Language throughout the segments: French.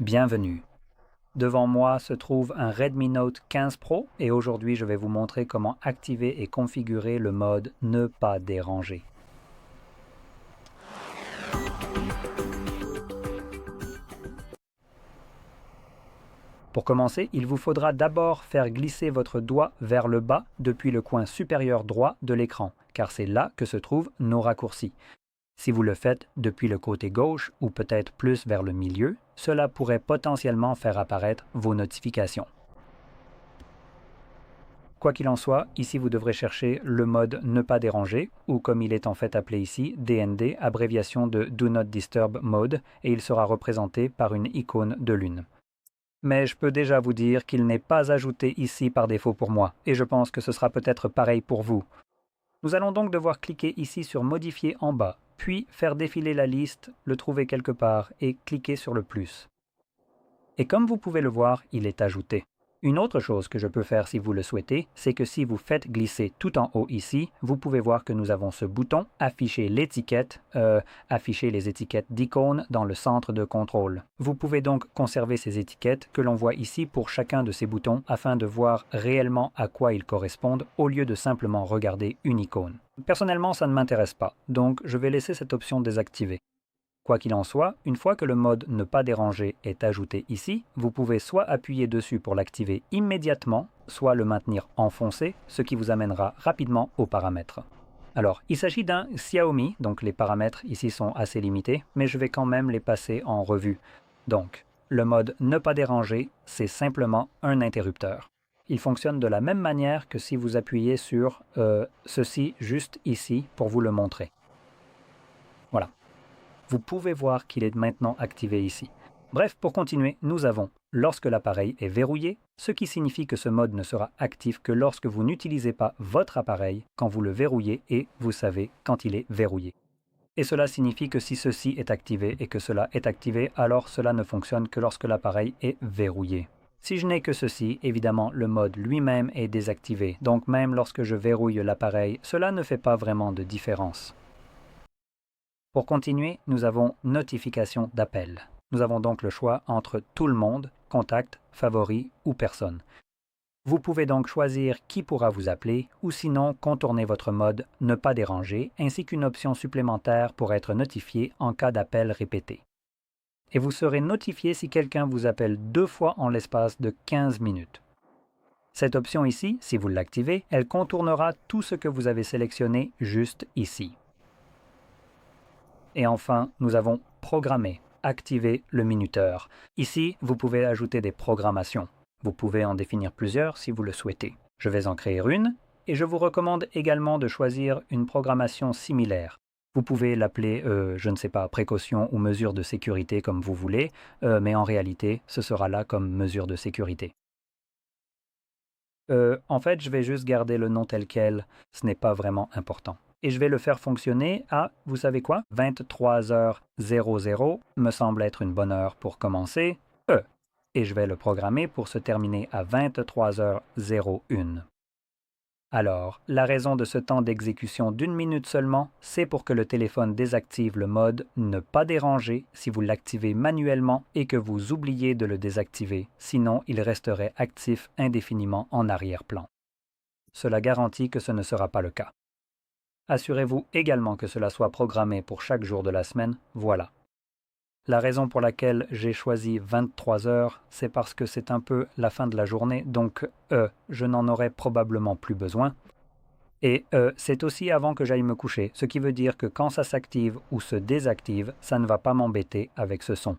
Bienvenue. Devant moi se trouve un Redmi Note 15 Pro et aujourd'hui je vais vous montrer comment activer et configurer le mode Ne pas déranger. Pour commencer, il vous faudra d'abord faire glisser votre doigt vers le bas depuis le coin supérieur droit de l'écran, car c'est là que se trouvent nos raccourcis. Si vous le faites depuis le côté gauche ou peut-être plus vers le milieu, cela pourrait potentiellement faire apparaître vos notifications. Quoi qu'il en soit, ici vous devrez chercher le mode Ne pas déranger, ou comme il est en fait appelé ici, DND, abréviation de Do Not Disturb Mode, et il sera représenté par une icône de lune. Mais je peux déjà vous dire qu'il n'est pas ajouté ici par défaut pour moi, et je pense que ce sera peut-être pareil pour vous. Nous allons donc devoir cliquer ici sur Modifier en bas, puis faire défiler la liste, le trouver quelque part et cliquer sur le plus. Et comme vous pouvez le voir, il est ajouté. Une autre chose que je peux faire si vous le souhaitez, c'est que si vous faites glisser tout en haut ici, vous pouvez voir que nous avons ce bouton Afficher l'étiquette, afficher les étiquettes d'icônes dans le centre de contrôle. Vous pouvez donc conserver ces étiquettes que l'on voit ici pour chacun de ces boutons afin de voir réellement à quoi ils correspondent au lieu de simplement regarder une icône. Personnellement, ça ne m'intéresse pas, donc je vais laisser cette option désactivée. Quoi qu'il en soit, une fois que le mode Ne pas déranger est ajouté ici, vous pouvez soit appuyer dessus pour l'activer immédiatement, soit le maintenir enfoncé, ce qui vous amènera rapidement aux paramètres. Alors, il s'agit d'un Xiaomi, donc les paramètres ici sont assez limités, mais je vais quand même les passer en revue. Donc, le mode Ne pas déranger, c'est simplement un interrupteur. Il fonctionne de la même manière que si vous appuyez sur ceci juste ici pour vous le montrer. Voilà. Vous pouvez voir qu'il est maintenant activé ici. Bref, pour continuer, nous avons lorsque l'appareil est verrouillé, ce qui signifie que ce mode ne sera actif que lorsque vous n'utilisez pas votre appareil quand vous le verrouillez et vous savez quand il est verrouillé. Et cela signifie que si ceci est activé et que cela est activé, alors cela ne fonctionne que lorsque l'appareil est verrouillé. Si je n'ai que ceci, évidemment, le mode lui-même est désactivé, donc même lorsque je verrouille l'appareil, cela ne fait pas vraiment de différence. Pour continuer, nous avons Notification d'appel. Nous avons donc le choix entre Tout le monde, Contact, Favoris ou Personne. Vous pouvez donc choisir qui pourra vous appeler ou sinon contourner votre mode Ne pas déranger ainsi qu'une option supplémentaire pour être notifié en cas d'appel répété. Et vous serez notifié si quelqu'un vous appelle 2 fois en l'espace de 15 minutes. Cette option ici, si vous l'activez, elle contournera tout ce que vous avez sélectionné juste ici. Et enfin, nous avons Programmer, activer le minuteur. Ici, vous pouvez ajouter des programmations. Vous pouvez en définir plusieurs si vous le souhaitez. Je vais en créer une et je vous recommande également de choisir une programmation similaire. Vous pouvez l'appeler, je ne sais pas, précaution ou mesure de sécurité comme vous voulez, mais en réalité, ce sera là comme mesure de sécurité. En fait, je vais juste garder le nom tel quel, ce n'est pas vraiment important. Et je vais le faire fonctionner à, vous savez quoi, 23h00 me semble être une bonne heure pour commencer, et je vais le programmer pour se terminer à 23h01. Alors, la raison de ce temps d'exécution d'1 minute seulement, c'est pour que le téléphone désactive le mode Ne pas déranger si vous l'activez manuellement et que vous oubliez de le désactiver, sinon il resterait actif indéfiniment en arrière-plan. Cela garantit que ce ne sera pas le cas. Assurez-vous également que cela soit programmé pour chaque jour de la semaine, voilà. La raison pour laquelle j'ai choisi 23 heures, c'est parce que c'est un peu la fin de la journée, donc je n'en aurai probablement plus besoin. Et c'est aussi avant que j'aille me coucher, ce qui veut dire que quand ça s'active ou se désactive, ça ne va pas m'embêter avec ce son.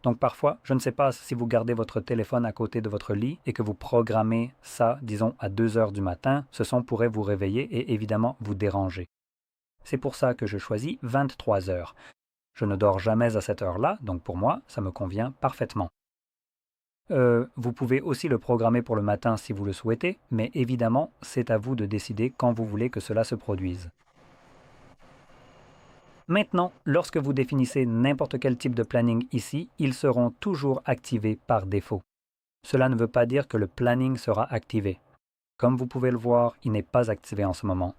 Donc parfois, je ne sais pas si vous gardez votre téléphone à côté de votre lit et que vous programmez ça, disons, à 2 heures du matin, ce son pourrait vous réveiller et évidemment vous déranger. C'est pour ça que je choisis 23 heures. Je ne dors jamais à cette heure-là, donc pour moi, ça me convient parfaitement. Vous pouvez aussi le programmer pour le matin si vous le souhaitez, mais évidemment, c'est à vous de décider quand vous voulez que cela se produise. Maintenant, lorsque vous définissez n'importe quel type de planning ici, ils seront toujours activés par défaut. Cela ne veut pas dire que le planning sera activé. Comme vous pouvez le voir, il n'est pas activé en ce moment,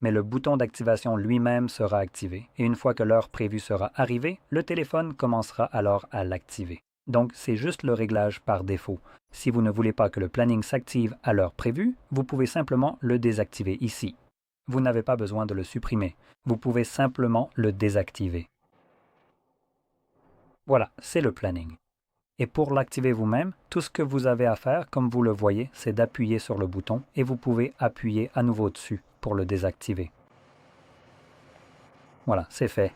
mais le bouton d'activation lui-même sera activé, et une fois que l'heure prévue sera arrivée, le téléphone commencera alors à l'activer. Donc c'est juste le réglage par défaut. Si vous ne voulez pas que le planning s'active à l'heure prévue, vous pouvez simplement le désactiver ici. Vous n'avez pas besoin de le supprimer. Vous pouvez simplement le désactiver. Voilà, c'est le planning. Et pour l'activer vous-même, tout ce que vous avez à faire, comme vous le voyez, c'est d'appuyer sur le bouton et vous pouvez appuyer à nouveau dessus pour le désactiver. Voilà, c'est fait.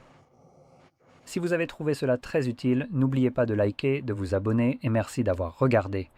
Si vous avez trouvé cela très utile, n'oubliez pas de liker, de vous abonner et merci d'avoir regardé.